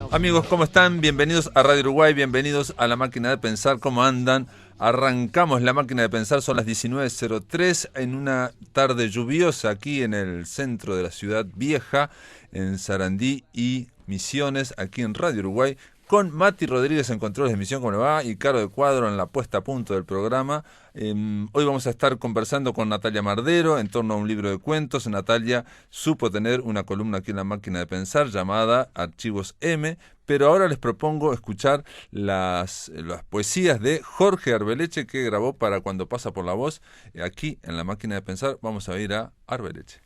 Amigos, ¿cómo están? Bienvenidos a Radio Uruguay, bienvenidos a La Máquina de Pensar. ¿Cómo andan? Arrancamos La Máquina de Pensar, son las 19:03 en una tarde lluviosa aquí en el centro de la ciudad vieja, en Sarandí y Misiones, aquí en Radio Uruguay, con Mati Rodríguez en controles de emisión, ¿cómo le va? Y Caro de Cuadro en la puesta a punto del programa. Hoy vamos a estar conversando con Natalia Mardero en torno a un libro de cuentos. Natalia supo tener una columna aquí en La Máquina de Pensar llamada Archivos M, pero ahora les propongo escuchar las poesías de Jorge Arbeleche, que grabó para Cuando pasa por la voz. Aquí en La Máquina de Pensar vamos a ir a Arbeleche.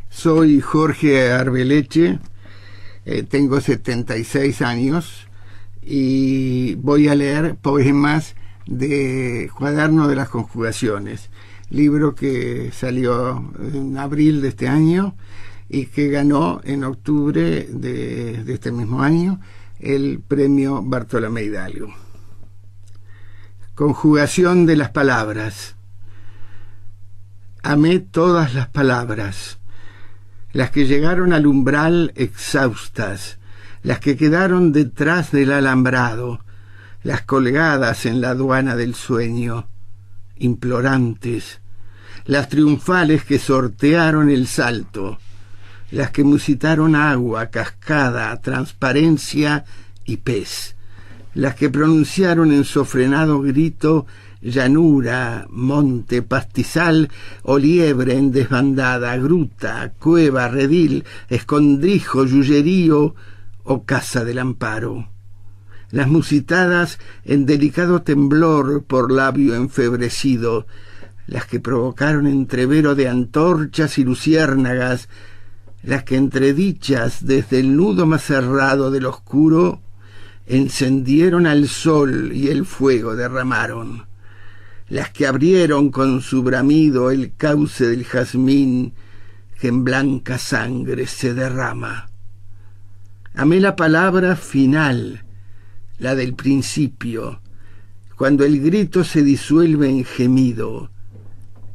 Soy Jorge Arbeleche, tengo 76 años y voy a leer poemas de Cuaderno de las Conjugaciones, libro que salió en abril de este año y que ganó en octubre de este mismo año el premio Bartolomé Hidalgo. Conjugación de las palabras. Amé todas las palabras, las que llegaron al umbral exhaustas, las que quedaron detrás del alambrado, las colgadas en la aduana del sueño, implorantes, las triunfales que sortearon el salto, las que musitaron agua, cascada, transparencia y pez, las que pronunciaron en sofrenado grito llanura, monte, pastizal o liebre en desbandada, gruta, cueva, redil, escondrijo, yuyerío o casa del amparo. Las musitadas en delicado temblor por labio enfebrecido, las que provocaron entrevero de antorchas y luciérnagas, las que entredichas desde el nudo más cerrado del oscuro encendieron al sol y el fuego derramaron, las que abrieron con su bramido el cauce del jazmín que en blanca sangre se derrama. Amé la palabra final, la del principio, cuando el grito se disuelve en gemido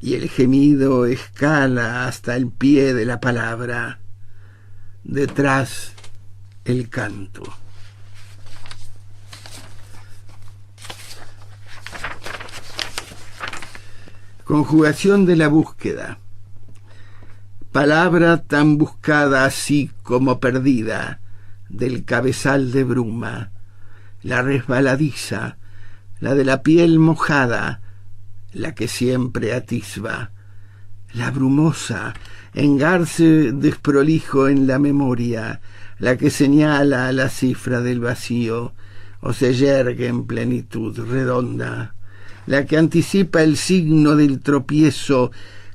y el gemido escala hasta el pie de la palabra, detrás el canto. Conjugación de la búsqueda. Palabra tan buscada así como perdida, del cabezal de bruma, la resbaladiza, la de la piel mojada, la que siempre atisba, la brumosa, engarce desprolijo en la memoria, la que señala la cifra del vacío, o se yergue en plenitud redonda, la que anticipa el signo del tropiezo,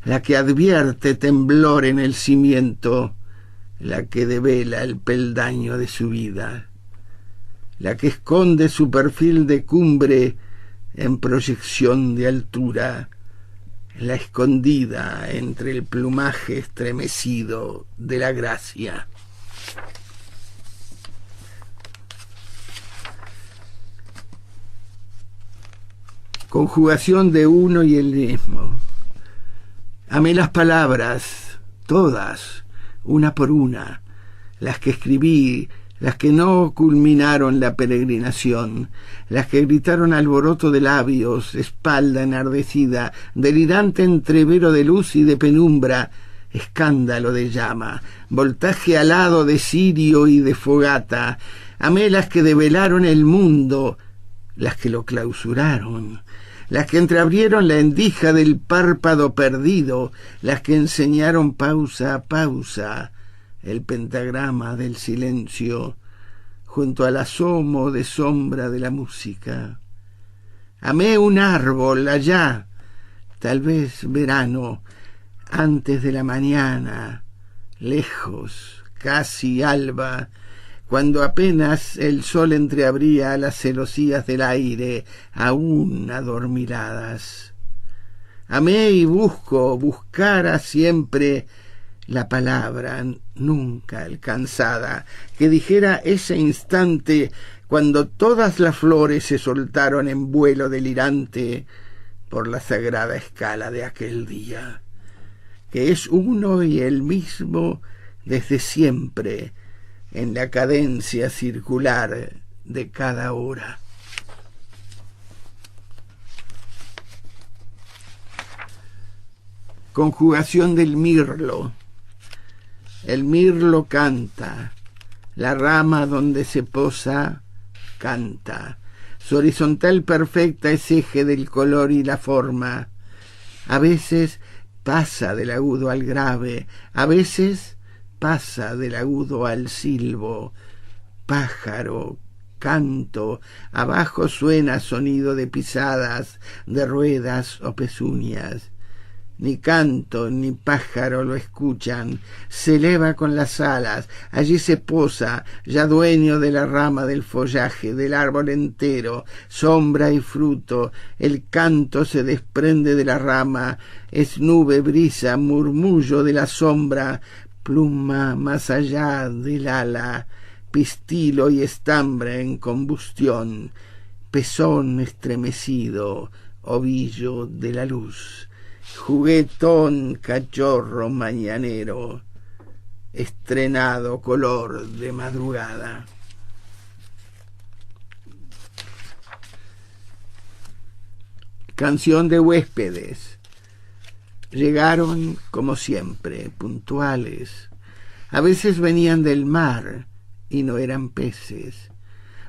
la que advierte temblor en el cimiento, la que devela el peldaño de su vida, la que esconde su perfil de cumbre en proyección de altura, la escondida entre el plumaje estremecido de la gracia. Conjugación de uno y el mismo. Amé las palabras, todas, una por una, las que escribí, las que no culminaron la peregrinación, las que gritaron alboroto de labios, espalda enardecida, delirante entrevero de luz y de penumbra, escándalo de llama, voltaje alado de cirio y de fogata. Amé las que develaron el mundo, las que lo clausuraron, las que entreabrieron la endija del párpado perdido, las que enseñaron pausa a pausa el pentagrama del silencio junto al asomo de sombra de la música. Amé un árbol allá, tal vez verano, antes de la mañana, lejos, casi alba, cuando apenas el sol entreabría las celosías del aire, aún adormiladas. Amé y buscara siempre la palabra nunca alcanzada, que dijera ese instante cuando todas las flores se soltaron en vuelo delirante por la sagrada escala de aquel día, que es uno y el mismo desde siempre, en la cadencia circular de cada hora. Conjugación del mirlo. El mirlo canta, la rama donde se posa canta. Su horizontal perfecta es eje del color y la forma. A veces pasa del agudo al grave, a veces pasa del agudo al silbo. Pájaro, canto, abajo suena sonido de pisadas, de ruedas o pezuñas. Ni canto ni pájaro lo escuchan, se eleva con las alas, allí se posa, ya dueño de la rama del follaje, del árbol entero, sombra y fruto, el canto se desprende de la rama, es nube, brisa, murmullo de la sombra, pluma más allá del ala, pistilo y estambre en combustión, pezón estremecido, ovillo de la luz. Juguetón cachorro mañanero, estrenado color de madrugada. Canción de huéspedes. Llegaron como siempre, puntuales. A veces venían del mar y no eran peces,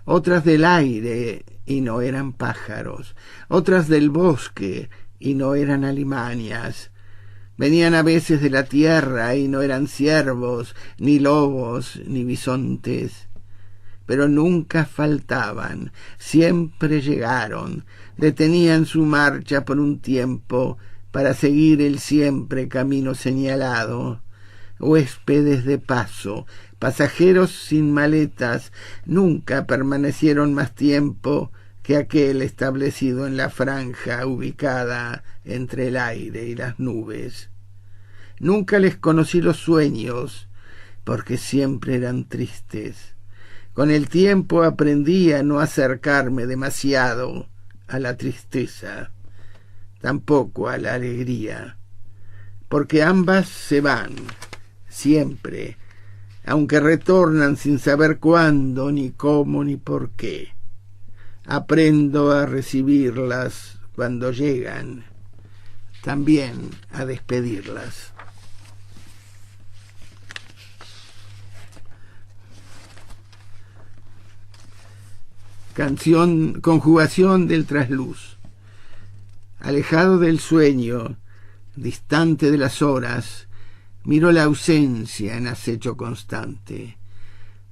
otras del aire y no eran pájaros, otras del bosque y no eran alimañas. Venían a veces de la tierra y no eran ciervos, ni lobos, ni bisontes. Pero nunca faltaban, siempre llegaron, detenían su marcha por un tiempo para seguir el siempre camino señalado. Huéspedes de paso, pasajeros sin maletas, nunca permanecieron más tiempo que aquel establecido en la franja ubicada entre el aire y las nubes. Nunca les conocí los sueños, porque siempre eran tristes. Con el tiempo aprendí a no acercarme demasiado a la tristeza, tampoco a la alegría, porque ambas se van, siempre, aunque retornan sin saber cuándo, ni cómo, ni por qué. Aprendo a recibirlas cuando llegan, también a despedirlas. Conjugación del trasluz. Alejado del sueño, distante de las horas, miro la ausencia en acecho constante.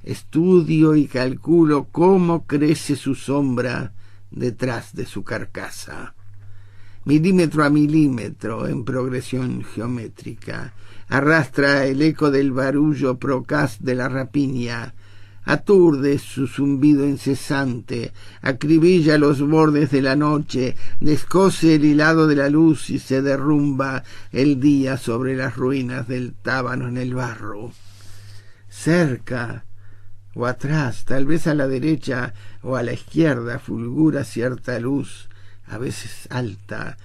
Estudio y calculo cómo crece su sombra detrás de su carcasa. Milímetro a milímetro, en progresión geométrica, arrastra el eco del barullo procaz de la rapiña, aturde su zumbido incesante, acribilla los bordes de la noche, descose el hilado de la luz y se derrumba el día sobre las ruinas del tábano en el barro. Cerca o atrás, tal vez a la derecha o a la izquierda, fulgura cierta luz, a veces alta,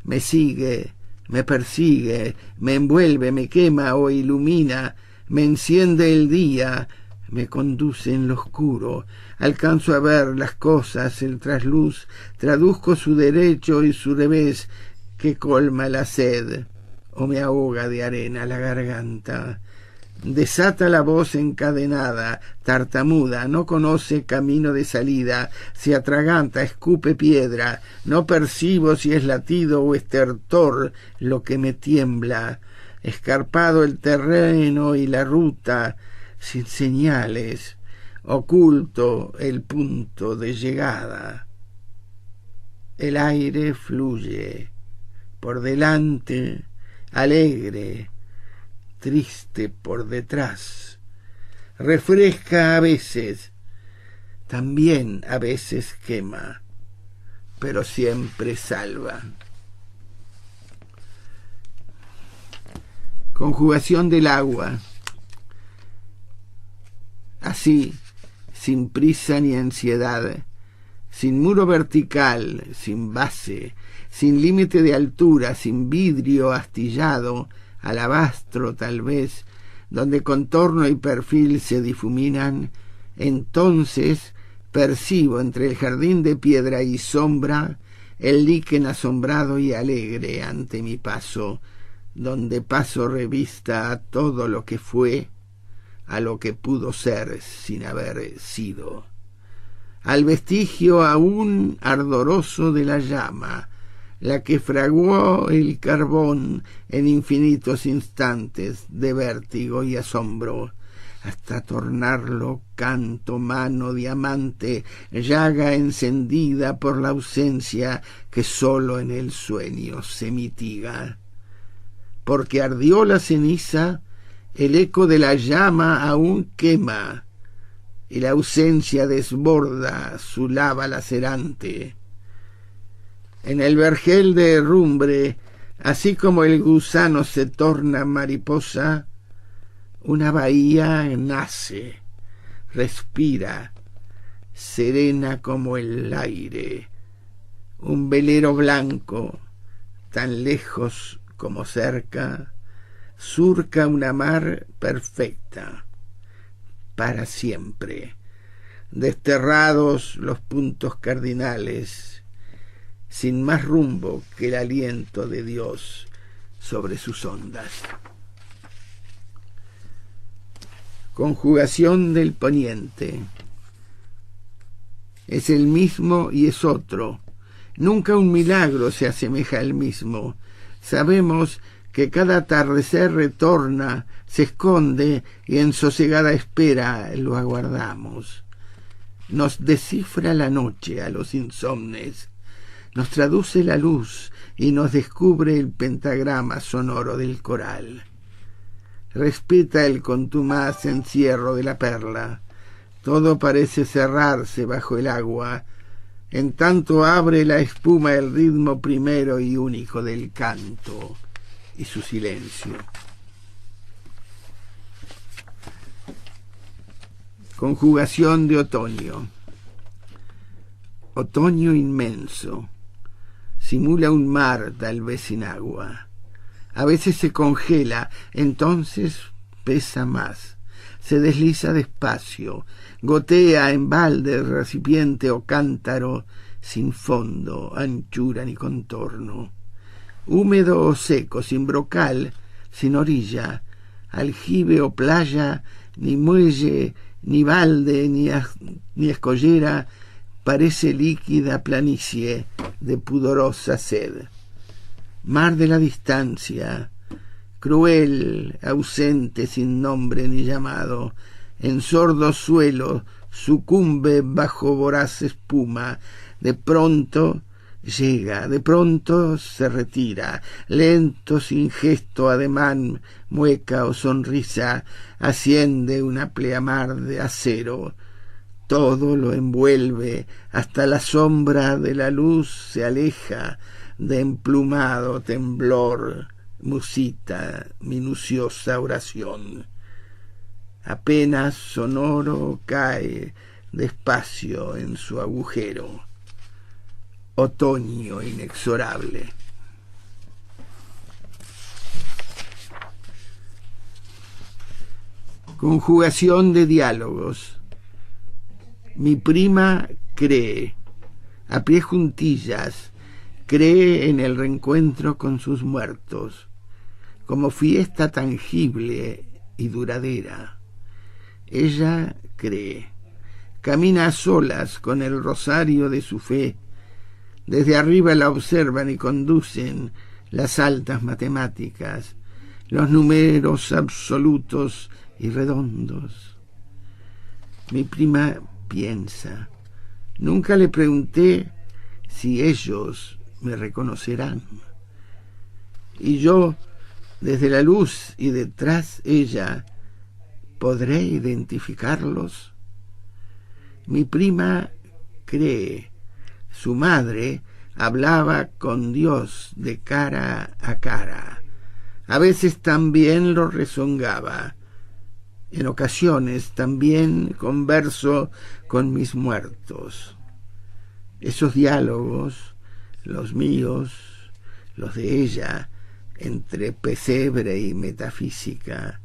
me sigue, me persigue, me envuelve, me quema o ilumina, me enciende el día, me conduce en lo oscuro, alcanzo a ver las cosas, el trasluz, traduzco su derecho y su revés, que colma la sed o me ahoga de arena la garganta. Desata la voz encadenada, tartamuda, no conoce camino de salida, se atraganta, escupe piedra, no percibo si es latido o estertor lo que me tiembla, escarpado el terreno y la ruta, sin señales, oculto el punto de llegada. El aire fluye, por delante, alegre, triste por detrás, refresca a veces, también a veces quema, pero siempre salva. Conjugación del agua. Así, sin prisa ni ansiedad, sin muro vertical, sin base, sin límite de altura, sin vidrio astillado, alabastro tal vez, donde contorno y perfil se difuminan, entonces percibo entre el jardín de piedra y sombra el líquen asombrado y alegre ante mi paso, donde paso revista a todo lo que fue, a lo que pudo ser sin haber sido, al vestigio aún ardoroso de la llama, la que fraguó el carbón en infinitos instantes de vértigo y asombro, hasta tornarlo canto, mano, diamante, llaga encendida por la ausencia que sólo en el sueño se mitiga. Porque ardió la ceniza, el eco de la llama aún quema, y la ausencia desborda su lava lacerante. En el vergel de herrumbre, así como el gusano se torna mariposa, una bahía nace, respira, serena como el aire, un velero blanco, tan lejos como cerca, surca una mar perfecta, para siempre, desterrados los puntos cardinales, sin más rumbo que el aliento de Dios sobre sus ondas. Conjugación del poniente. Es el mismo y es otro. Nunca un milagro se asemeja al mismo. Sabemos que cada atardecer retorna, se esconde y en sosegada espera lo aguardamos. Nos descifra la noche a los insomnes, nos traduce la luz y nos descubre el pentagrama sonoro del coral. Respeta el contumaz encierro de la perla. Todo parece cerrarse bajo el agua. En tanto abre la espuma el ritmo primero y único del canto y su silencio. Conjugación de otoño. Otoño inmenso. Simula un mar tal vez sin agua. A veces se congela, entonces pesa más. Se desliza despacio, gotea en balde, recipiente o cántaro, sin fondo, anchura ni contorno. Húmedo o seco, sin brocal, sin orilla, aljibe o playa, ni muelle, ni balde, ni escollera, parece líquida planicie de pudorosa sed. Mar de la distancia, cruel, ausente, sin nombre ni llamado, en sordo suelo sucumbe bajo voraz espuma, de pronto llega, de pronto se retira, lento, sin gesto, ademán, mueca o sonrisa, asciende una pleamar de acero. Todo lo envuelve, hasta la sombra de la luz se aleja, de emplumado temblor, musita, minuciosa oración. Apenas sonoro cae despacio en su agujero. Otoño inexorable. Conjugación de diálogos. Mi prima cree, a pie juntillas, cree en el reencuentro con sus muertos, como fiesta tangible y duradera. Ella cree, camina a solas con el rosario de su fe. Desde arriba la observan y conducen las altas matemáticas, los números absolutos y redondos. Mi prima piensa, nunca le pregunté si ellos me reconocerán. Y yo, desde la luz y detrás ella, ¿podré identificarlos? Mi prima cree, su madre hablaba con Dios de cara a cara. A veces también lo rezongaba. En ocasiones también converso con mis muertos. Esos diálogos, los míos, los de ella, entre pesebre y metafísica,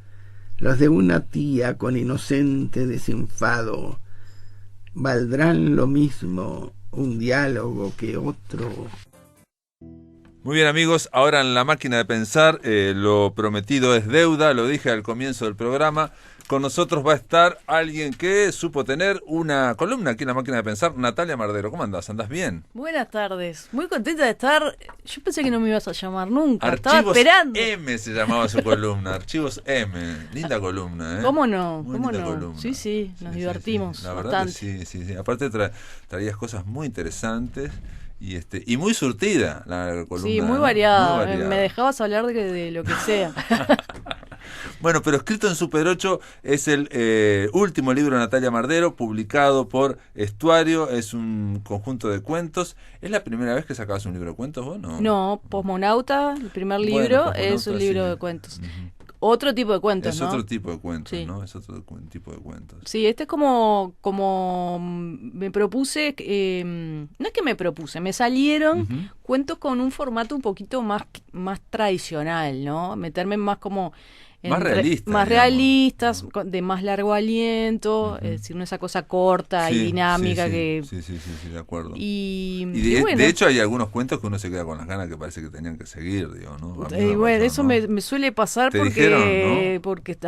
los de una tía con inocente desenfado, valdrán lo mismo un diálogo que otro. Muy bien, amigos, ahora en La Máquina de Pensar, lo prometido es deuda, lo dije al comienzo del programa. Con nosotros va a estar alguien que supo tener una columna aquí en La Máquina de Pensar, Natalia Mardero. ¿Cómo andás? ¿Andás bien? Buenas tardes, muy contenta de estar. Yo pensé que no me ibas a llamar nunca, Archivos estaba esperando. M se llamaba su columna, Archivos M. Linda columna, ¿eh? ¿Cómo no? Muy ¿Cómo linda no? columna. Sí, nos divertimos La verdad bastante. que sí. Aparte traías cosas muy interesantes y muy surtida la columna. Sí, muy ¿no? variada. Muy variada. Me dejabas hablar de lo que sea. Bueno, pero Escrito en Super 8 es el último libro de Natalia Mardero, publicado por Estuario. Es un conjunto de cuentos. ¿Es la primera vez que sacabas un libro de cuentos vos? No, Posmonauta, el primer libro, Posmonauta, es un libro sí. de cuentos. Uh-huh. Otro tipo de cuentos, Es ¿no? otro tipo de cuentos, Sí. ¿no? Es otro tipo de cuentos. Sí, este es como me propuse, no es que me propuse, me salieron Uh-huh. cuentos con un formato un poquito más tradicional, ¿no? Meterme más como Más realista, más digamos. realistas, de más largo aliento, Uh-huh. es decir, no esa cosa corta y Sí, dinámica sí, que... Sí, de acuerdo. Y de, bueno, de hecho hay algunos cuentos que uno se queda con las ganas que parece que tenían que seguir, digo, ¿no? A mí me bueno, pasó, eso ¿no? me suele pasar ¿Te porque dijeron, no? porque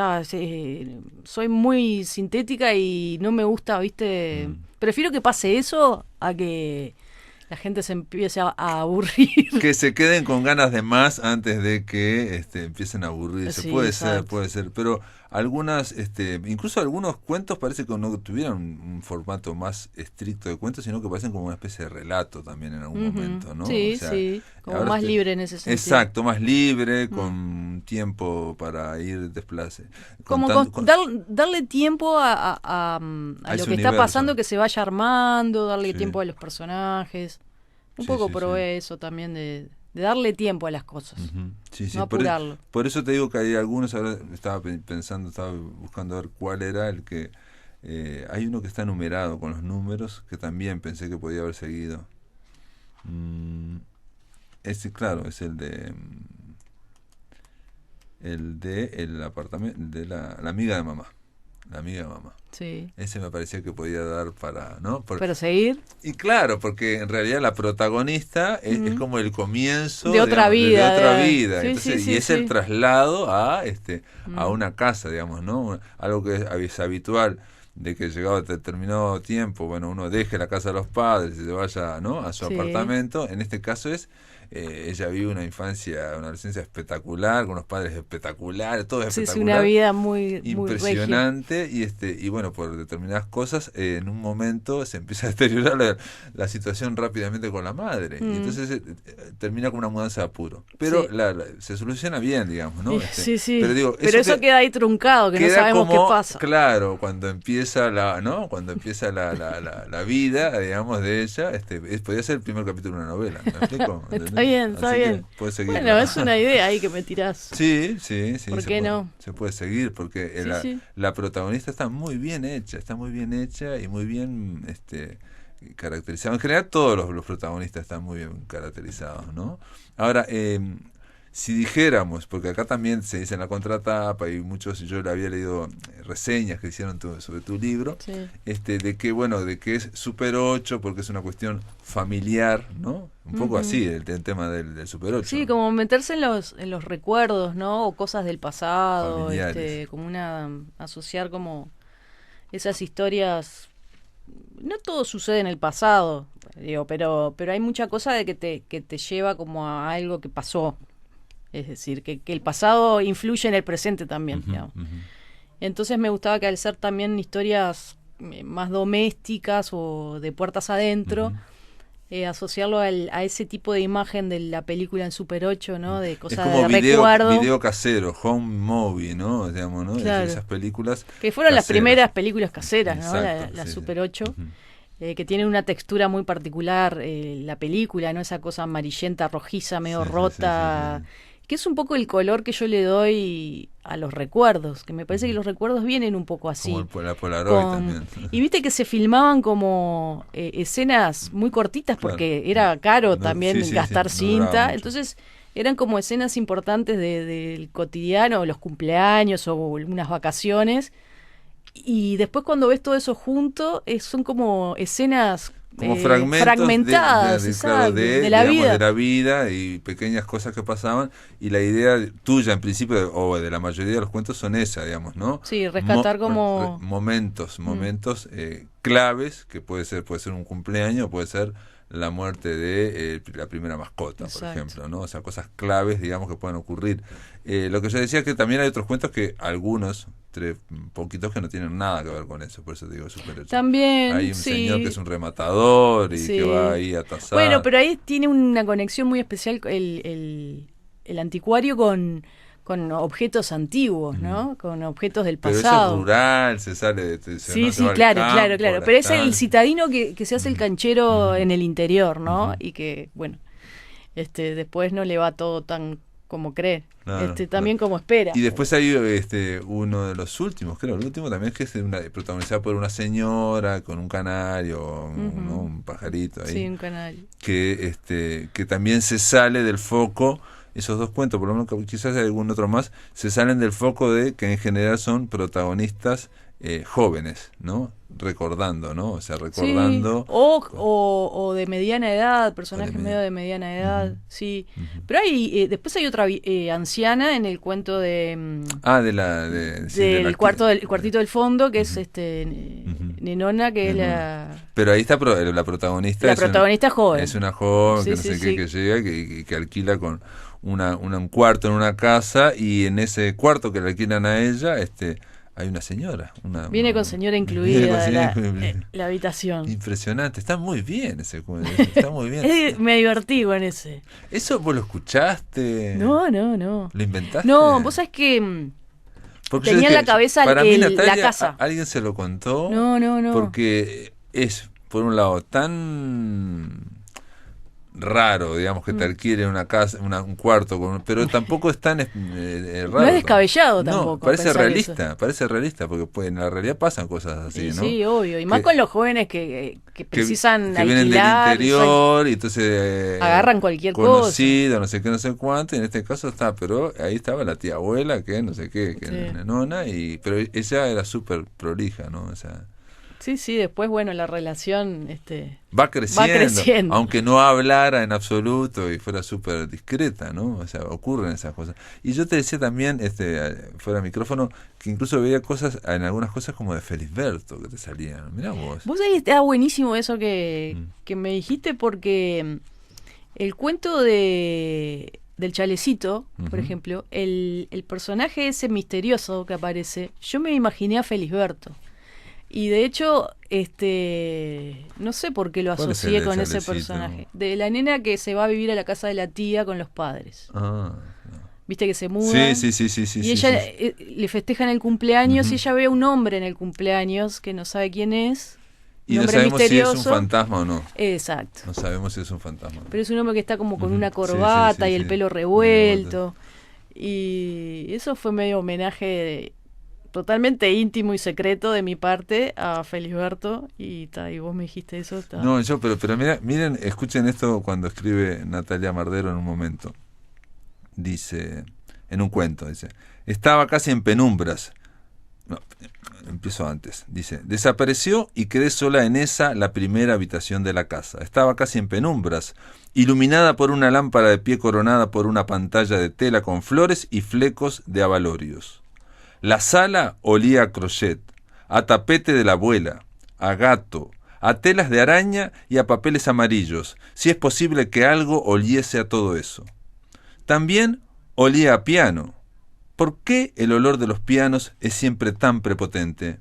soy muy sintética y no me gusta, ¿viste? Prefiero que pase eso a que la gente se empiece a aburrir. Que se queden con ganas de más antes de que empiecen a aburrirse. Sí, puede exacto. ser, pero algunas, incluso algunos cuentos parece que no tuvieran un formato más estricto de cuentos, sino que parecen como una especie de relato también en algún momento, ¿no? Sí, O sea, sí, como ahora más libre en ese sentido. Exacto, más libre, con tiempo para ir desplace. Como darle tiempo a lo ese que está universo. pasando, que se vaya armando, darle Sí. tiempo a los personajes. Un Sí, poco sí, probé eso también de darle tiempo a las cosas. Ujú. Sí, No por, apurarlo. por eso te digo que hay algunos, ahora estaba pensando, estaba buscando ver cuál era el que... hay uno que está numerado con los números, que también pensé que podía haber seguido. Ese, claro, es el de el apartamento, de la amiga de mamá. La amiga de mamá. Sí. Ese me parecía que podía dar para... ¿no? Pero seguir. Y claro, porque en realidad la protagonista es como el comienzo De otra vida, de otra de- vida. sí, Entonces, sí, y sí, es el sí. traslado a una casa, digamos, ¿no? Algo que es habitual de que llegado a determinado tiempo, bueno, uno deje la casa de los padres y se vaya, ¿no? A su Sí. apartamento. En este caso es ella vive una infancia, una adolescencia espectacular, con unos padres espectaculares, todo es Sí, es espectacular. una vida muy regia. Impresionante y bueno, por determinadas cosas en un momento se empieza a deteriorar la situación rápidamente con la madre y entonces termina con una mudanza de apuro, pero Sí. se soluciona bien, digamos, ¿no? Sí. Pero digo, eso queda ahí truncado, que no queda sabemos como, qué pasa. claro, cuando empieza cuando empieza la vida, digamos, de ella, podría ser el primer capítulo de una novela, ¿me explico? Está bien, está Así que bien. puede seguirla. Bueno, es una idea ahí que me tirás. Sí. ¿Por se qué puede, no? se puede seguir porque Sí. la protagonista está muy bien hecha y muy bien caracterizada. En general todos los protagonistas están muy bien caracterizados, ¿no? Ahora, si dijéramos, porque acá también se dice en la contratapa y muchos, yo le había leído reseñas que hicieron sobre tu libro, Sí. de que es Super 8 porque es una cuestión familiar, ¿no? Un poco así el tema del Super 8. Sí, como meterse en los recuerdos, ¿no? O cosas del pasado, Familiares. como asociar como esas historias. No todo sucede en el pasado, digo, pero hay mucha cosa de que te lleva como a algo que pasó. Es decir, que el pasado influye en el presente también, digamos. Entonces me gustaba que al ser también historias más domésticas o de puertas adentro, asociarlo a ese tipo de imagen de la película en Super 8, ¿no? De Es cosas como de recuerdo. video casero, home movie, ¿no? Digamos, ¿no? Claro. Esas películas Que fueron las caseras. primeras películas caseras, ¿no? Exacto, La sí, Super sí. 8, que tienen una textura muy particular, la película, ¿no? Esa cosa amarillenta, rojiza, medio Sí, sí, rota, sí. que es un poco el color que yo le doy a los recuerdos, que me parece que los recuerdos vienen un poco así. Como la Polaroid también. Y viste que se filmaban como escenas muy cortitas porque era caro No, también sí, gastar no duraba cinta, mucho. entonces eran como escenas importantes del cotidiano, los cumpleaños o unas vacaciones. Y después cuando ves todo eso junto, son como escenas como fragmentos fragmentadas, claro, de la vida. De la vida y pequeñas cosas que pasaban. Y la idea tuya, en principio, o de la mayoría de los cuentos, son esa, digamos, ¿no? Sí, rescatar como... momentos claves, que puede ser un cumpleaños, puede ser la muerte de la primera mascota, Exacto. por ejemplo, ¿no? O sea, cosas claves, digamos, que pueden ocurrir. Lo que yo decía es que también hay otros cuentos que algunos, poquitos, que no tienen nada que ver con eso, por eso digo súper hecho. También, hay un sí. señor que es un rematador y Sí. que va ahí a tasar. Bueno, pero ahí tiene una conexión muy especial el anticuario con objetos antiguos, ¿no? Con objetos del Pero pasado. eso es rural, se sale de... Sí, claro. Pero es el citadino que se hace el canchero en el interior, ¿no? Y que, bueno, después no le va todo tan como cree, Claro, también como espera. Y después hay uno de los últimos, creo, el último también, que es protagonizado por una señora con un canario, ¿no? Un pajarito ahí. Sí, un canario. Que también se sale del foco. Esos dos cuentos, por lo menos quizás hay algún otro más, se salen del foco de que en general son protagonistas jóvenes, ¿no? Recordando, ¿no? O sea, recordando... Sí. O de mediana edad, personajes medio de mediana edad, sí. Pero después hay otra anciana en el cuento de... del cuartito del fondo, que es Nenona, que es la... Pero ahí está la protagonista. La protagonista joven. Es una joven, Sí, que no sé sí, qué, sí. que llega, que alquila con un cuarto en una casa, y en ese cuarto que le alquilan a ella, hay una señora. Viene con señora incluida la habitación. Impresionante, está muy bien ese cuento, está muy bien. Me divertí con ese. ¿Eso vos lo escuchaste? No. ¿Lo inventaste? No, vos sabés que Porque tenía yo en la dije, cabeza para mí, Natalia, la casa. ¿alguien se lo contó? No. Porque es, por un lado, tan raro, digamos, que te alquilen una casa, un cuarto, pero tampoco es tan raro. No es descabellado tampoco. No, parece pensar realista, porque en la realidad pasan cosas así, ¿no? Sí, obvio. Y más con los jóvenes que precisan que vienen del alquilar, interior y entonces agarran cualquier conocido, no sé qué, no sé cuánto, y en este caso pero ahí estaba la tía abuela, que no sé qué, que Sí. Nenona, pero ella era súper prolija, ¿no? O sea, Sí, después, bueno, la relación va creciendo, va aunque no hablara en absoluto y fuera súper discreta, ¿no? O sea, ocurren esas cosas. Y yo te decía también, fuera de micrófono, que incluso veía en algunas cosas como de Felisberto que te salían. Mirá vos. Vos ahí está buenísimo eso que me dijiste, porque el cuento del chalecito, por ejemplo, el personaje ese misterioso que aparece, yo me imaginé a Felisberto. Y de hecho, no sé por qué lo asocié con ese personaje. De la nena que se va a vivir a la casa de la tía con los padres. No. Viste que se muda. Sí. Y ella le festejan el cumpleaños y ella ve a un hombre en el cumpleaños que no sabe quién es. Y no sabemos si es un fantasma o no. Exacto. No sabemos si es un fantasma. Pero es un hombre que está como con una corbata y el pelo revuelto. Y eso fue medio homenaje totalmente íntimo y secreto de mi parte a Felisberto, y vos me dijiste eso. No, pero miren, escuchen esto cuando escribe Natalia Mardero en un momento. Dice, en un cuento, dice, estaba casi en penumbras. No, empiezo antes. Dice, desapareció y quedé sola en la primera habitación de la casa. Estaba casi en penumbras, iluminada por una lámpara de pie coronada por una pantalla de tela con flores y flecos de abalorios. La sala olía a crochet, a tapete de la abuela, a gato, a telas de araña y a papeles amarillos, si es posible que algo oliese a todo eso. También olía a piano. ¿Por qué el olor de los pianos es siempre tan prepotente?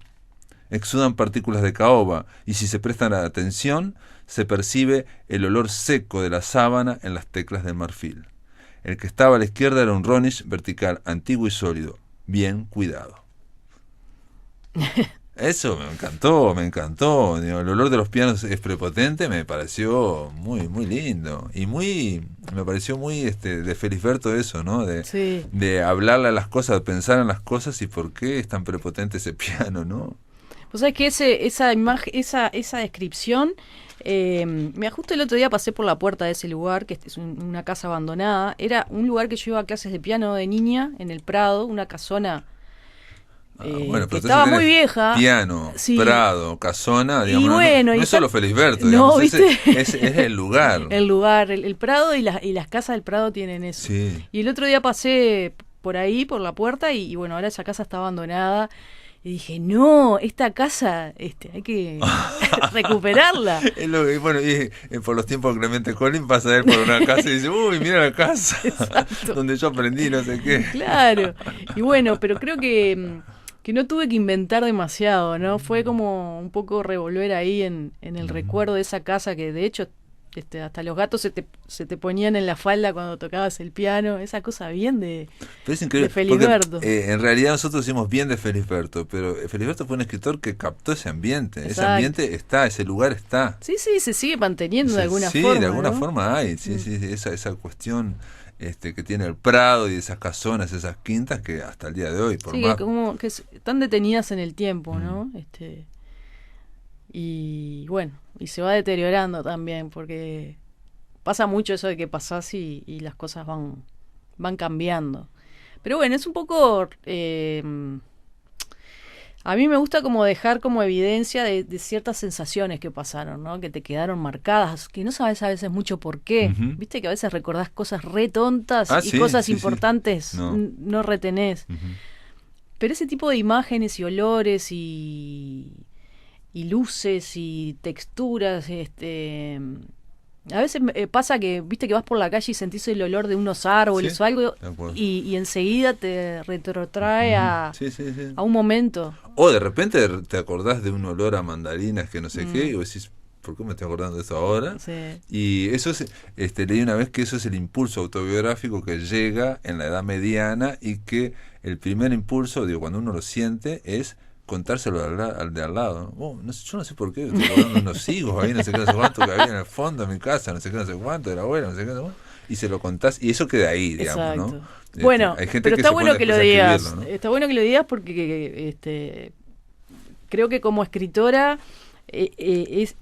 Exudan partículas de caoba, y si se prestan atención, se percibe el olor seco de la sábana en las teclas de marfil. El que estaba a la izquierda era un Ronish vertical, antiguo y sólido, bien cuidado. Eso me encantó. Digo, el olor de los pianos es prepotente, me pareció muy, muy lindo. Y me pareció muy de Felisberto eso, ¿no? De hablarle a las cosas, de pensar en las cosas y por qué es tan prepotente ese piano, ¿no? Vos sabés que esa imagen, esa descripción Mira, justo el otro día pasé por la puerta de ese lugar, que es una casa abandonada. Era un lugar que yo iba a clases de piano de niña, en el Prado, una casona Bueno, que pero estaba entonces muy tenés vieja. Piano, Sí. Prado, casona, Y digamos, bueno, no y es solo Felisberto, no, digamos, ¿viste? es el lugar. El lugar, el Prado y las casas del Prado tienen eso. Sí. Y el otro día pasé por ahí, por la puerta, y bueno, ahora esa casa está abandonada. Y dije, no, esta casa hay que recuperarla. Es lo que- bueno, y por los tiempos de Clemente Colin pasa a él por una casa y dice, uy, mira la casa Exacto. donde yo aprendí no sé qué. Claro. Y bueno, pero creo que no tuve que inventar demasiado, ¿no? Fue como un poco revolver ahí en el recuerdo de esa casa que de hecho hasta los gatos se te ponían en la falda cuando tocabas el piano, esa cosa bien de Pero es increíble, de Felisberto. porque en realidad nosotros decimos bien de Felisberto, pero Felisberto fue un escritor que captó ese ambiente. Ese Exacto. ambiente está, ese lugar está. Sí, se sigue manteniendo de alguna Sí, forma. de alguna ¿no? forma hay, sí, esa cuestión que tiene el Prado y esas casonas, esas quintas que hasta el día de hoy, por Sí, más... como que están detenidas en el tiempo, ¿no? Y bueno, y se va deteriorando también, porque pasa mucho eso de que pasás y las cosas van cambiando. Pero bueno, es un poco... a mí me gusta como dejar como evidencia de ciertas sensaciones que pasaron, ¿no? Que te quedaron marcadas, que no sabes a veces mucho por qué. Ujú. Viste que a veces recordás cosas re tontas y Sí, cosas sí, sí. importantes No. no retenés. Ujú. Pero ese tipo de imágenes y olores y luces y texturas, a veces pasa que, viste que vas por la calle y sentís el olor de unos árboles Sí, o algo de acuerdo. y enseguida te retrotrae Sí, sí, sí. a un momento. O de repente te acordás de un olor a mandarinas que no sé qué, y vos decís, ¿por qué me estoy acordando de eso ahora? Sí. Y eso es, leí una vez que eso es el impulso autobiográfico que llega en la edad mediana y que el primer impulso, digo, cuando uno lo siente, es contárselo al de al lado. Oh, no sé, yo no sé por qué, estoy acordando de unos higos ahí, no sé qué, no sé cuánto, que había en el fondo de mi casa, no sé qué, no sé cuánto, de la abuela, no sé qué, no sé cuánto, y se lo contás, y eso queda ahí, digamos, Exacto. ¿no? Bueno, hay gente pero que está se bueno pone que lo después a digas. escribirlo, ¿no? Está bueno que lo digas porque creo que como escritora es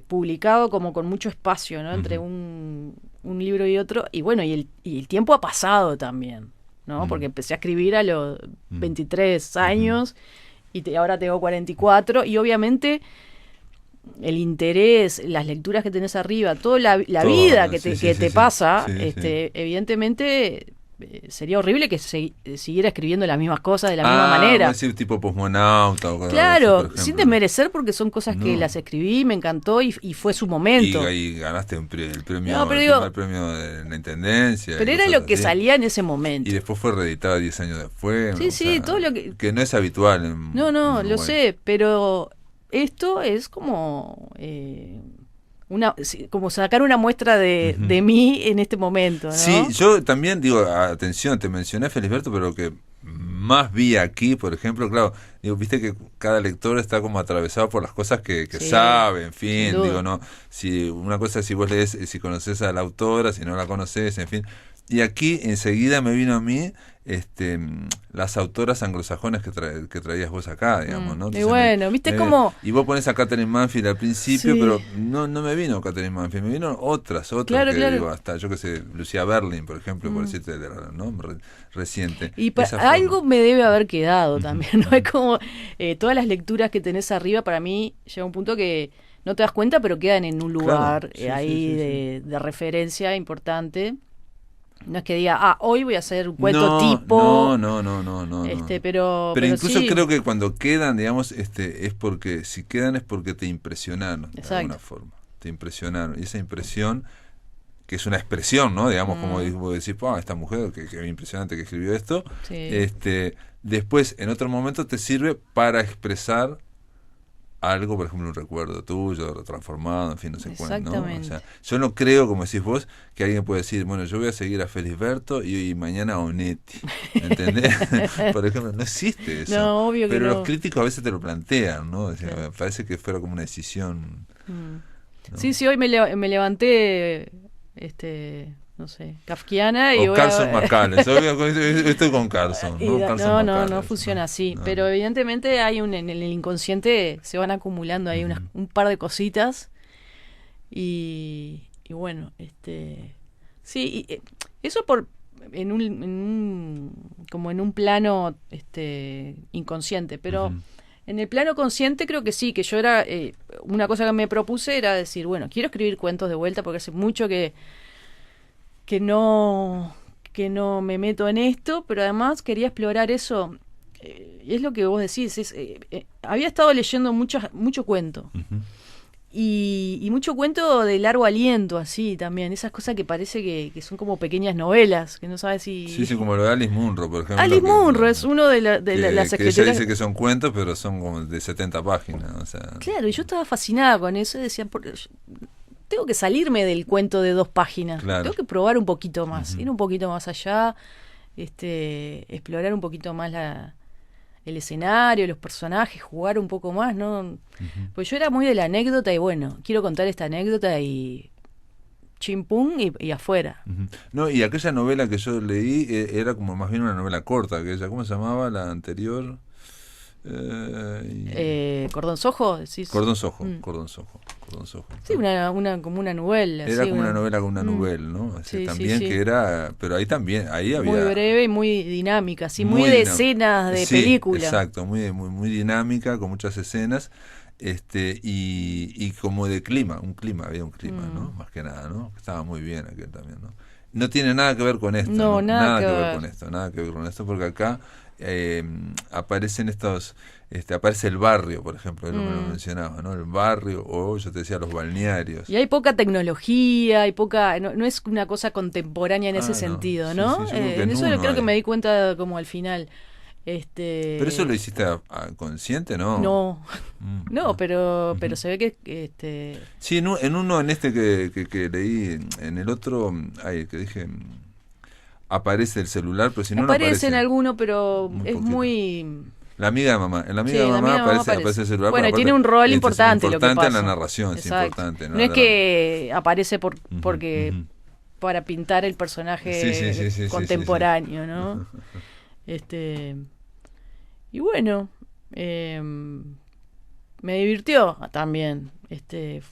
publicado como con mucho espacio, ¿no? Entre un libro y otro. Y bueno, y el tiempo ha pasado también, ¿no? Porque empecé a escribir a los 23 años y ahora tengo 44 y obviamente el interés, las lecturas que tenés arriba, toda la Todo, vida que sí, te, sí, que sí, te sí. pasa, Sí, sí. evidentemente sería horrible que siguiera escribiendo las mismas cosas de la misma manera. Vos decís tipo posmonauta o cosas así, Claro, por ejemplo. sin desmerecer porque son cosas que No. las escribí, me encantó y fue su momento. Y ganaste el premio, No, pero el digo- primer premio de la intendencia. Pero y era cosas lo que así. salía en ese momento. Y después fue reeditado 10 años después. Sí, o sí, sea, todo lo que- no es habitual. No, en lo Uruguay. sé, pero esto es como como sacar una muestra de mí en este momento, ¿no? Sí, yo también digo, atención, te mencioné a Felisberto, pero lo que más vi aquí, por ejemplo, claro, digo, viste que cada lector está como atravesado por las cosas que Sí, sabe, en sin fin, duda. digo, no, si una cosa es si vos lees, si conoces a la autora, si no la conoces, en fin. Y aquí enseguida me vino a mí las autoras anglosajonas que traías vos acá, digamos, ¿no? Y Entonces bueno, viste me- como... Y vos pones a Catherine Manfield al principio, Sí. pero no me vino Catherine Manfield, me vino otras Claro, que claro. digo, hasta yo que sé, Lucía Berlin, por ejemplo, por decirte, ¿no? Reciente. Y Esa forma. algo me debe haber quedado también, ¿no? Es como todas las lecturas que tenés arriba, para mí llega un punto que no te das cuenta, pero quedan en un lugar Claro, sí, ahí sí, sí, de referencia importante. No es que diga, hoy voy a hacer un cuento tipo. No. Pero incluso sí. creo que cuando quedan, digamos, es porque, si quedan es porque te impresionaron, de Exacto. alguna forma. Te impresionaron. Y esa impresión, que es una expresión, ¿no? Digamos, como vos decís, esta mujer, que impresionante que escribió esto. Sí. Después, en otro momento, te sirve para expresar algo, por ejemplo, un recuerdo tuyo, transformado, en fin, no sé cuánto, ¿no? O Exactamente. sea, yo no creo, como decís vos, que alguien puede decir, bueno, yo voy a seguir a Felisberto y mañana a Onetti, ¿entendés? Por ejemplo, no existe eso. No, obvio que pero no. los críticos a veces te lo plantean, ¿no? O sea, Sí. me parece que fuera como una decisión. ¿no? Sí, hoy me levanté, no sé, kafkiana y O voy a- Carson McCullers, estoy con Carson, Y ¿no? da- Carson no McCullers, funciona así. No. Pero evidentemente hay en el inconsciente se van acumulando ahí un par de cositas Y bueno, sí, eso como en un plano inconsciente, pero Ujú. en el plano consciente creo que sí, que yo era, una cosa que me propuse era decir, bueno, quiero escribir cuentos de vuelta porque hace mucho que no me meto en esto, pero además quería explorar eso, y es lo que vos decís, había estado leyendo mucho cuento. Ujú. Y mucho cuento de largo aliento, así también. Esas cosas que parece que son como pequeñas novelas, que no sabes si... Sí, sí, como lo de Alice Munro, por ejemplo. Alice Munro es uno de las que ella escritoras... dice que son cuentos, pero son como de 70 páginas. O sea, Claro, y yo estaba fascinada con eso y decía, tengo que salirme del cuento de 2 páginas. Claro. Tengo que probar un poquito más, Ujú. ir un poquito más allá, explorar un poquito más el escenario, los personajes, jugar un poco más, ¿no? Ujú. Pues yo era muy de la anécdota y bueno, quiero contar esta anécdota y chimpún y afuera. Ujú. No, y aquella novela que yo leí era como más bien una novela corta, aquella, ¿cómo se llamaba la anterior? Cordón Sojo, decís. Cordón Sojo, Mm. Cordón Sojo. Sí, como una novela. Era sí, como una novela con una novela, ¿no? Sí, sí, también sí. que era, pero ahí también, ahí había... Muy breve y muy dinámica, sí, muy muy de dinam- escenas de Sí, película. exacto, muy dinámica, con muchas escenas, y como de clima, había un clima, ¿no? Más que nada, ¿no? Estaba muy bien aquel también, ¿no? No tiene nada que ver con esto, No, nada que ver. con esto, nada que ver con esto, porque acá aparecen aparece el barrio, por ejemplo, es lo que lo mencionaba, ¿no? El barrio, o yo te decía los balnearios. Y hay poca tecnología, no es una cosa contemporánea en ese No. sentido, Sí, ¿no? sí, yo creo que En en eso uno creo que hay. me di cuenta como al final. ¿Pero eso lo hiciste consciente, no? No, Mm. no, pero se ve que Sí, en este que leí, en el otro, que dije, aparece el celular, pero si no, no aparece en aparece. alguno, pero Muy es poquito. muy... La amiga de mamá. En la amiga Sí, de la mamá amiga de mamá aparece el celular. Bueno, pero y tiene aparte, un rol es importante lo que importante en la pasa. narración, es Exacto. importante. No es que aparece porque ujú. para pintar el personaje Sí, contemporáneo, ¿no? Y bueno, me divirtió también.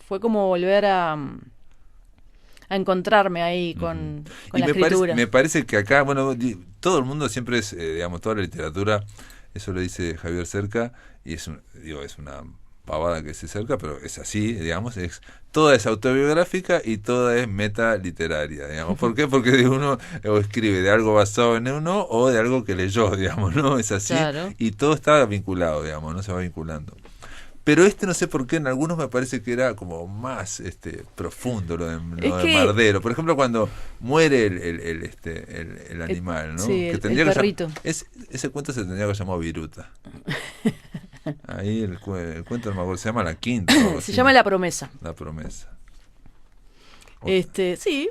Fue como volver a encontrarme ahí con la escritura. Me parece que acá, bueno, todo el mundo siempre es, digamos, toda la literatura, eso lo dice Javier Cerca, y es una pavada que se cerca, pero es así, digamos, toda es autobiográfica y toda es meta literaria, digamos. ¿Por qué? Porque uno o escribe de algo basado en uno o de algo que leyó, digamos, ¿no? Es así. Claro. Y todo está vinculado, digamos, no se va vinculando. Pero no sé por qué, en algunos me parece que era como más profundo lo de Mardero. Por ejemplo, cuando muere el animal, ¿no? Sí, que el tendría perrito. Ese cuento se tendría que llamar Viruta. Ahí el cuento, no me acuerdo, se llama La Quinta. Se llama La Promesa. La Promesa. Sí,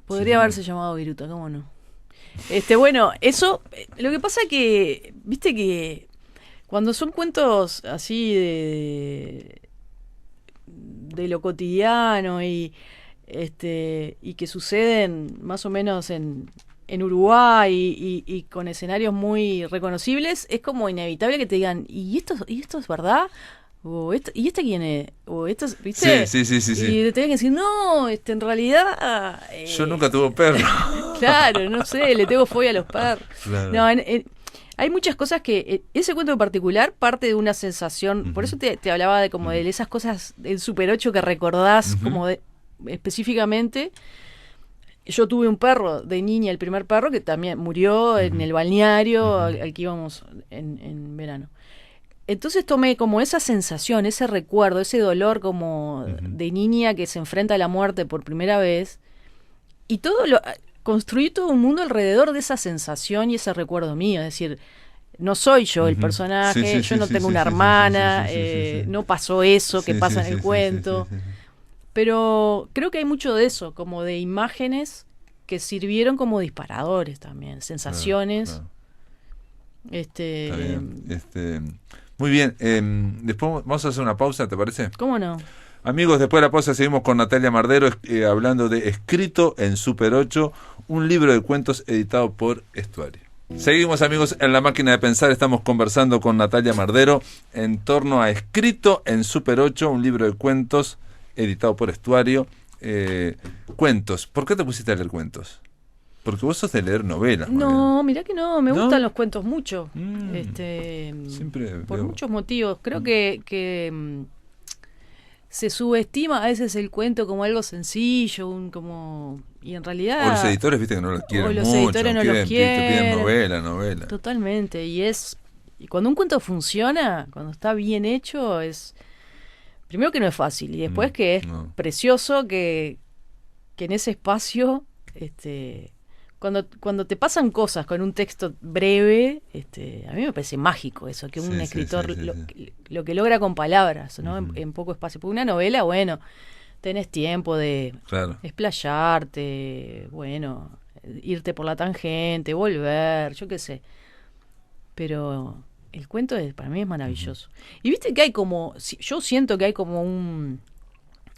podría haberse llamado Viruta, ¿cómo no? Bueno, eso, lo que pasa que, viste que cuando son cuentos así de lo cotidiano y que suceden más o menos en Uruguay y con escenarios muy reconocibles, es como inevitable que te digan, ¿y esto es verdad? ¿Y este quién es? ¿Viste? Sí. Y te tienen que decir, no, en realidad... Yo nunca tuve perro. Claro, no sé, le tengo fobia a los perros. Claro. No, hay muchas cosas que... ese cuento en particular parte de una sensación... Por eso te hablaba de como de esas cosas del Super 8 que recordás como específicamente. Yo tuve un perro de niña, el primer perro, que también murió en el balneario al que íbamos en verano. Entonces tomé como esa sensación, ese recuerdo, ese dolor como de niña que se enfrenta a la muerte por primera vez, y construí todo un mundo alrededor de esa sensación y ese recuerdo mío. Es decir, no soy yo el personaje, yo no tengo una hermana, no pasó eso que pasa en el cuento. Pero creo que hay mucho de eso, como de imágenes que sirvieron como disparadores también, sensaciones. Claro. Está bien. Muy bien, después vamos a hacer una pausa, ¿te parece? ¿Cómo no? Amigos, después de la pausa seguimos con Natalia Mardero hablando de Escrito en Super 8, un libro de cuentos editado por Estuario. Seguimos, amigos, en La Máquina de Pensar. Estamos conversando con Natalia Mardero en torno a Escrito en Super 8, un libro de cuentos editado por Estuario. Cuentos. ¿Por qué te pusiste a leer cuentos? Porque vos sos de leer novelas. No, mirá que no, me ¿No? gustan los cuentos mucho. Siempre por veo. muchos motivos. Creo que se subestima a veces el cuento como algo sencillo, y en realidad... O los editores, viste, que no los quieren o los mucho. editores no los Te quieren. piden novela. Totalmente. Y cuando un cuento funciona, cuando está bien hecho, es... Primero que no es fácil, y después que es No. precioso que en ese espacio... Cuando te pasan cosas con un texto breve, a mí me parece mágico eso, que un Sí, escritor sí. lo que logra con palabras, ¿no? Ujú. En poco espacio. Porque una novela, bueno, tenés tiempo de Claro. explayarte, bueno, irte por la tangente, volver, yo qué sé. Pero el cuento para mí es maravilloso. Y viste que hay como, yo siento que hay como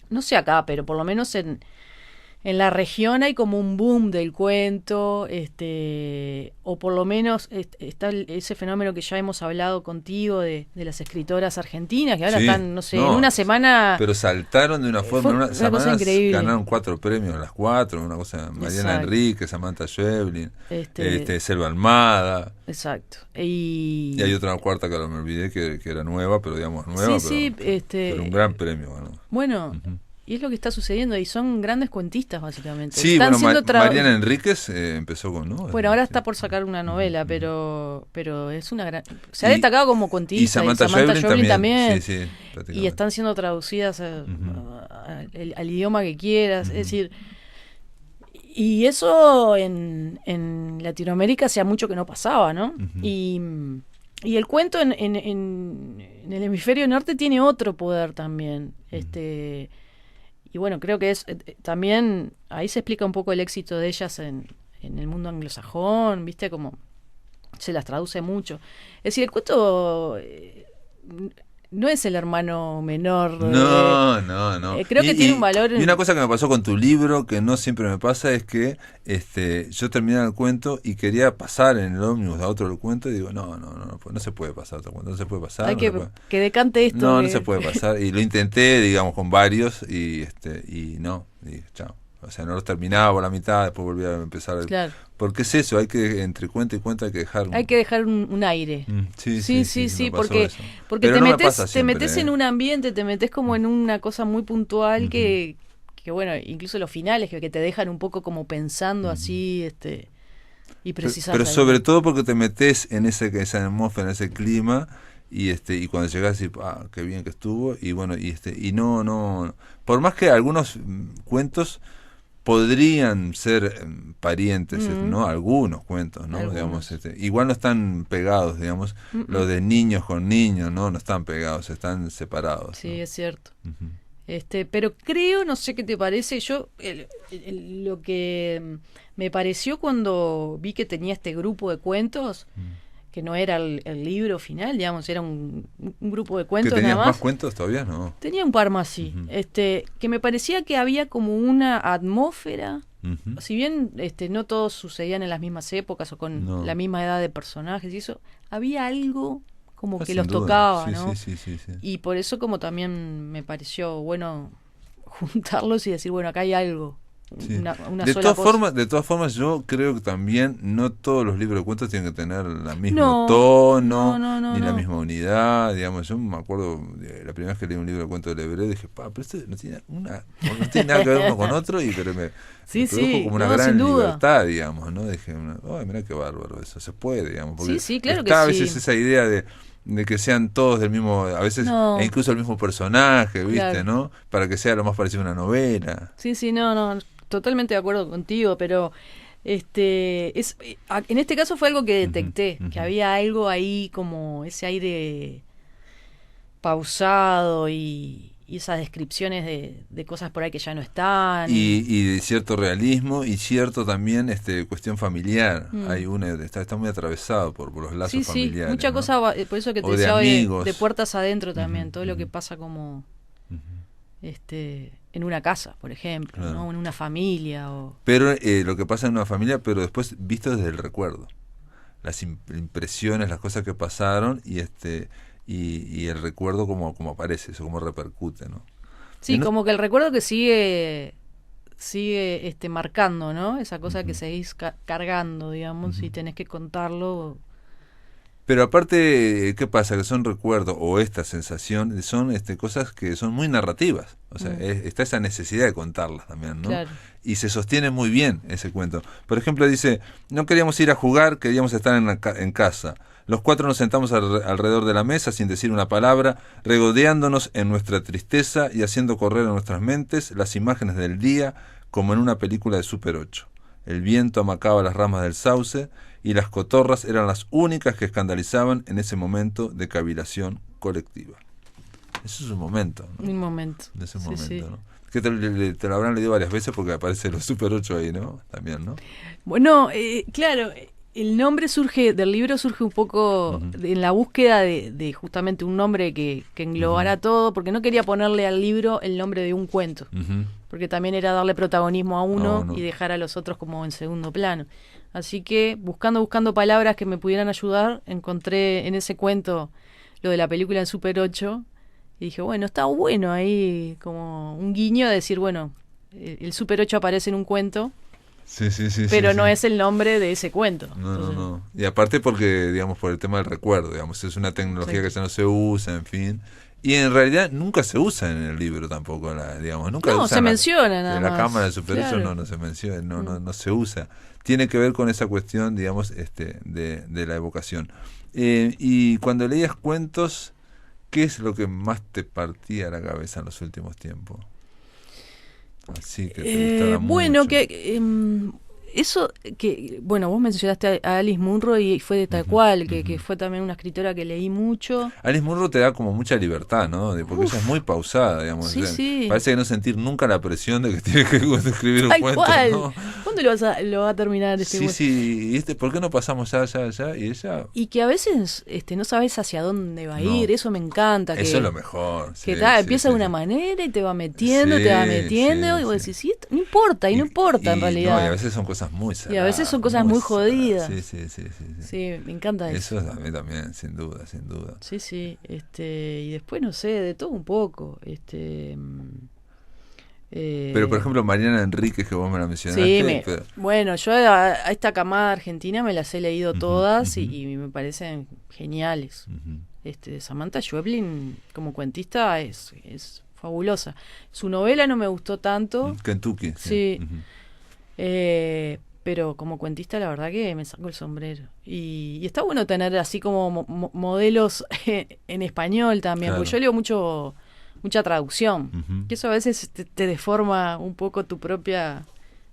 no sé acá, pero por lo menos en la región hay como un boom del cuento, o por lo menos está ese fenómeno que ya hemos hablado contigo de las escritoras argentinas, que ahora Sí, están, no sé, en una semana... Pero saltaron de una forma. fue En una una semana cosa increíble. ganaron 4 premios, las 4. Una cosa. Mariana Exacto. Enrique, Samantha Schweblin, Este- Selva Almada. Exacto. Y hay otra cuarta que ahora me olvidé que era nueva, pero digamos nueva. Sí, pero un gran premio ganó. Bueno, Ujú. y es lo que está sucediendo, y son grandes cuentistas, básicamente. Sí, Están bueno, siendo Mariana Enríquez empezó con. ¿No? Bueno, ahora está por Sí. sacar una novela, Ujú. pero es una gran... Se ha Y- destacado como cuentista. Y Samantha Schweblin también. Sí, Y prácticamente. están siendo traducidas Ujú. al idioma que quieras. Ujú. Es decir, y eso en Latinoamérica hacía mucho que no pasaba, ¿no? Ujú. Y el cuento en el hemisferio norte tiene otro poder también. Y bueno, creo que es también, ahí se explica un poco el éxito de ellas en el mundo anglosajón, ¿viste? Como se las traduce mucho. Es decir, el cuento no es el hermano menor. No. Creo que tiene un valor. Y una cosa que me pasó con tu libro, que no siempre me pasa, es que yo terminaba el cuento y quería pasar en el ómnibus a otro cuento y digo, no se puede pasar otro cuento, no se puede pasar. Hay no que, se puede. que decante esto. No se puede pasar. Y lo intenté, digamos, con varios y no, y chao. O sea, no los terminaba por la mitad, después volvía a empezar. Claro. Porque es eso, hay que, entre cuento y cuento hay que dejar... Hay que dejar un aire. Sí, me pasó porque eso. porque Pero te no me metes pasa siempre, en un ambiente, te metes como en una cosa muy puntual que bueno, incluso los finales que te dejan un poco como pensando así, y precisas. Pero ahí. sobre todo porque te metes en esa atmósfera, en ese clima y cuando llegás decís, qué bien que estuvo y bueno, y no, por más que algunos cuentos podrían ser parientes, ¿no? Algunos cuentos, ¿no? Algunos. Digamos, igual no están pegados, digamos, los de niños con niños, ¿no? No están pegados, están separados. Sí, ¿no? es cierto. Ujú. Pero creo, no sé qué te parece, yo lo que me pareció cuando vi que tenía este grupo de cuentos, que no era el libro final, digamos, era un grupo de ¿Que cuentos tenías nada más más. cuentos todavía? No. Tenía un par más, sí. Ujú. Que me parecía que había como una atmósfera, Ujú. si bien no todos sucedían en las mismas épocas o con No. la misma edad de personajes y eso, había algo como que Sin los duda. tocaba, Sí, ¿no? sí. Y por eso como también me pareció bueno juntarlos y decir, bueno, acá hay algo, Sí. una de sola cosa. todas formas, yo creo que también no todos los libros de cuentos tienen que tener el mismo No, tono, no, ni la no. misma unidad. Digamos, yo me acuerdo de la primera vez que leí un libro de cuentos de Lebré, dije, pero esto no tiene nada que ver uno con otro, pero me Sí, produjo sí, como una no, gran sin duda. libertad, digamos, ¿no? Dije, ay, mira qué bárbaro eso, se puede, digamos, porque Sí, claro que está a sí. veces esa idea de que sean todos del mismo, a veces, No. e incluso el mismo personaje, ¿viste? Claro. ¿No? Para que sea lo más parecido a una novela. Sí, no, totalmente de acuerdo contigo, pero en este caso fue algo que detecté, Ujú. que había algo ahí como ese aire pausado y esas descripciones de cosas por ahí que ya no están. Y de cierto realismo y cierto también cuestión familiar. Mm. Hay está muy atravesado por los lazos Sí, familiares. mucha ¿no? cosa, por eso que te O de decía hoy, amigos. de puertas adentro también, Ujú, todo lo que ujú. pasa como Ujú. en una casa, por ejemplo, Claro. ¿no? En una familia o... Pero lo que pasa en una familia, pero después visto desde el recuerdo. las impresiones, las cosas que pasaron y y el recuerdo como aparece, eso como repercute, ¿no? Sí, como que el recuerdo que sigue marcando, ¿no? Esa cosa que seguís cargando, digamos, y tenés que contarlo. Pero aparte, ¿qué pasa? Que son recuerdos o esta sensación, son cosas que son muy narrativas. O sea, está esa necesidad de contarlas también, ¿no? Claro. Y se sostiene muy bien ese cuento. Por ejemplo, dice, no queríamos ir a jugar, queríamos estar en casa. Los 4 nos sentamos alrededor de la mesa sin decir una palabra, regodeándonos en nuestra tristeza y haciendo correr en nuestras mentes las imágenes del día como en una película de Super 8. El viento amacaba las ramas del sauce y las cotorras eran las únicas que escandalizaban en ese momento de cavilación colectiva. Eso es un momento, ¿no? Un momento. Es un Sí, momento, sí. ¿no? Que te lo habrán leído varias veces porque aparece los Super 8 ahí, ¿no? También, ¿no? Bueno, claro, el nombre del libro surge un poco en la búsqueda de justamente un nombre que englobara todo, porque no quería ponerle al libro el nombre de un cuento, porque también era darle protagonismo a uno y dejar a los otros como en segundo plano. Así que buscando palabras que me pudieran ayudar, encontré en ese cuento lo de la película en Super 8 y dije, bueno, está bueno ahí como un guiño de decir, bueno, el Super 8 aparece en un cuento. Sí, pero sí, no sí. es el nombre de ese cuento. No. Y aparte porque, digamos, por el tema del recuerdo, digamos, es una tecnología que ya no se usa, en fin. Y en realidad nunca se usa en el libro tampoco, digamos, nunca no, usan se menciona nada la más. cámara de Super 8 Claro. no se menciona, no se usa. Tiene que ver con esa cuestión, digamos, de la evocación. Y cuando leías cuentos, ¿qué es lo que más te partía la cabeza en los últimos tiempos? Así que te gustara bueno, mucho. eso que, bueno, vos mencionaste a Alice Munro y fue de tal cual, que fue también una escritora que leí mucho. Alice Munro te da como mucha libertad, ¿no? Porque ella es muy pausada, digamos. Sí, o sea, sí. Parece que no sentir nunca la presión de que tiene que escribir un Tal cuento, cual. ¿no? ¿Cuándo lo va a terminar este cuento? Sí, ¿por qué no pasamos ya? Y ella... Y que a veces no sabes hacia dónde va a ir, No. eso me encanta. Eso es lo mejor. Que sí, empieza de una manera y te va metiendo, Sí, y vos decís, sí, no importa, no importa en realidad. No, y a veces son cosas muy saladas. Y a veces son cosas muy jodidas. Sí. Sí, me encanta eso. Eso a mí también, sin duda. Sí, y después no sé, de todo un poco. Pero por ejemplo, Mariana Enríquez, que vos me la mencionaste. Sí, bueno, yo a esta camada argentina me las he leído todas y me parecen geniales. Samantha Schweblin como cuentista es fabulosa. Su novela no me gustó tanto. Kentucky. Sí. Pero como cuentista la verdad que me saco el sombrero. Y está bueno tener así como modelos en español también, Claro. porque yo leo mucha traducción, que eso a veces te deforma un poco tu propia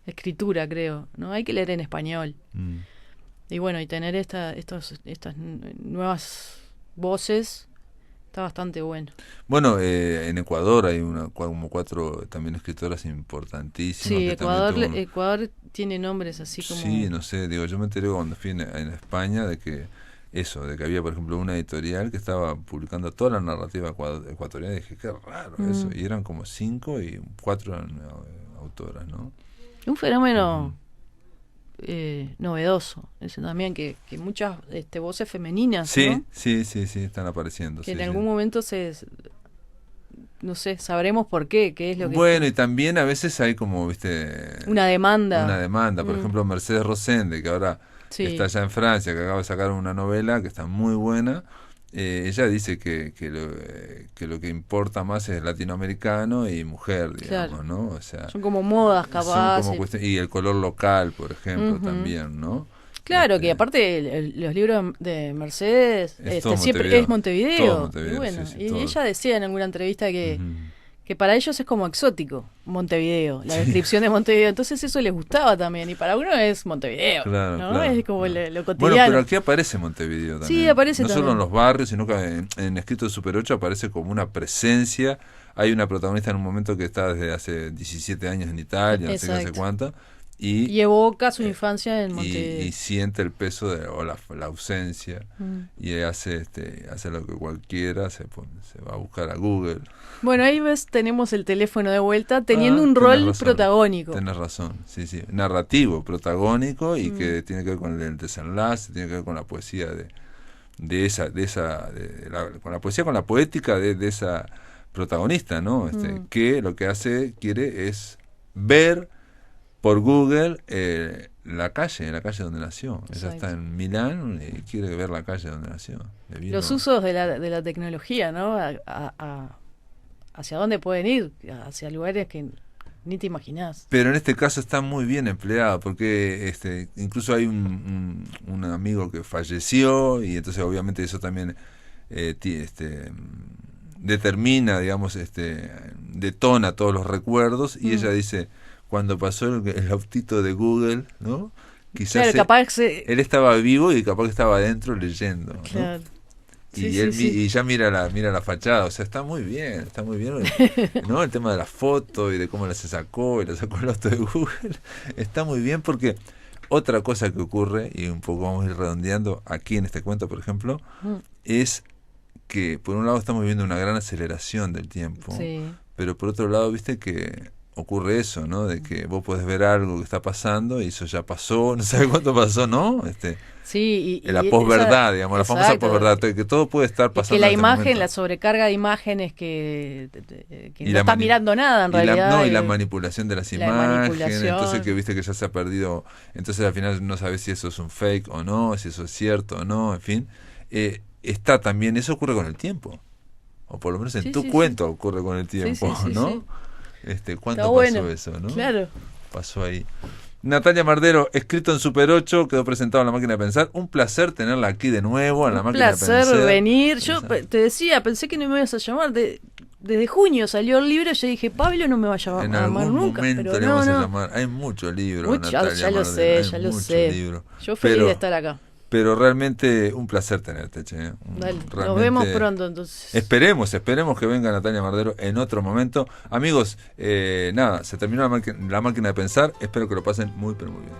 escritura, creo, ¿no? Hay que leer en español. Y bueno, y tener estas nuevas voces está bastante bueno. Bueno, en Ecuador hay como 4 también escritoras importantísimas. Sí, que también Ecuador tiene nombres así como... Sí, no sé, yo me enteré cuando fui en España de que había, por ejemplo, una editorial que estaba publicando toda la narrativa ecuatoriana y dije, qué raro eso. Y eran como 5 y 4 autoras, ¿no? Un fenómeno novedoso, eso también, que muchas voces femeninas, Sí, ¿no? sí, están apareciendo. Que sí, en algún momento no sé, sabremos por qué es lo que... Bueno, y también a veces hay como, viste... Una demanda. Por ejemplo, Mercedes Rosende, que ahora está allá en Francia, que acaba de sacar una novela que está muy buena. Ella dice que lo que importa más es latinoamericano y mujer, digamos, Claro. ¿no? O sea, Son como modas, capaz. son como y el color local, por ejemplo, también, ¿no? Claro, que aparte los libros de Mercedes Es todo siempre Montevideo. es Montevideo. Todo Montevideo, Y bueno, sí, y todo. ella decía en alguna entrevista que para ellos es como exótico Montevideo, la descripción de Montevideo. Entonces eso les gustaba también. Y para uno es Montevideo, Claro, ¿no? claro, Es como claro. lo cotidiano. Bueno, pero aquí aparece Montevideo también. Sí, aparece no también. solo en los barrios, sino que en Escrito de Super 8 aparece como una presencia. Hay una protagonista en un momento que está desde hace 17 años en Italia, no sé qué, no sé Exacto. cuánto. Y evoca su infancia en Montevideo. Y siente el peso o la ausencia, y hace lo que cualquiera, se va a buscar a Google. Bueno, ahí ves, tenemos el teléfono de vuelta, teniendo un rol protagónico. Tenés razón, sí, narrativo, protagónico, y que tiene que ver con el desenlace, tiene que ver con la poesía con la poesía, con la poética de esa protagonista, ¿no? Que lo que quiere es ver por Google la calle donde nació. Exacto. Ella está en Milán y quiere ver la calle donde nació. Los usos de la tecnología, ¿no? Hacia dónde pueden ir, hacia lugares que ni te imaginás. Pero en este caso está muy bien empleado, porque incluso hay un amigo que falleció, y entonces obviamente eso también determina, digamos, detona todos los recuerdos, y ella dice, cuando pasó el autito de Google, ¿no? Quizás claro, capaz él estaba vivo y capaz que estaba adentro leyendo, ¿no? Claro. Y ya mira la fachada, o sea, está muy bien, ¿no? El tema de la foto y de cómo la sacó el auto de Google, está muy bien, porque otra cosa que ocurre, y un poco vamos a ir redondeando aquí en este cuento, por ejemplo, es que por un lado estamos viviendo una gran aceleración del tiempo, pero por otro lado, viste que ocurre eso, ¿no? De que vos podés ver algo que está pasando y eso ya pasó, no sabes cuánto pasó, ¿no? Sí, la posverdad, digamos, la famosa posverdad, que todo puede estar pasando. Y que la en este imagen, momento. la sobrecarga de imágenes que no estás mirando nada en realidad. Y la manipulación de las imágenes, entonces que viste que ya se ha perdido, entonces al final no sabes si eso es un fake o no, si eso es cierto o no, en fin. Está también, eso ocurre con el tiempo, o por lo menos en tu cuento ocurre con el tiempo, ¿no? ¿Cuándo pasó eso, no? Claro. Pasó ahí. Natalia Mardero, escrito en Super 8, quedó presentado en La Máquina de Pensar. Un placer tenerla aquí de nuevo en La Máquina de Pensar. Un placer venir. Yo te decía, pensé que no me ibas a llamar. Desde junio salió el libro, yo dije, Pablo no me va a llamar en algún nunca. Momento pero le vamos a llamar. Hay muchos libros, Natalia ya lo Mardero, sé, ya lo sé. Libros. Yo feliz de estar acá. Pero realmente un placer tenerte, che. Dale, nos vemos pronto entonces. Esperemos que venga Natalia Mardero en otro momento. Amigos, nada, se terminó la máquina de pensar. Espero que lo pasen muy, pero muy bien.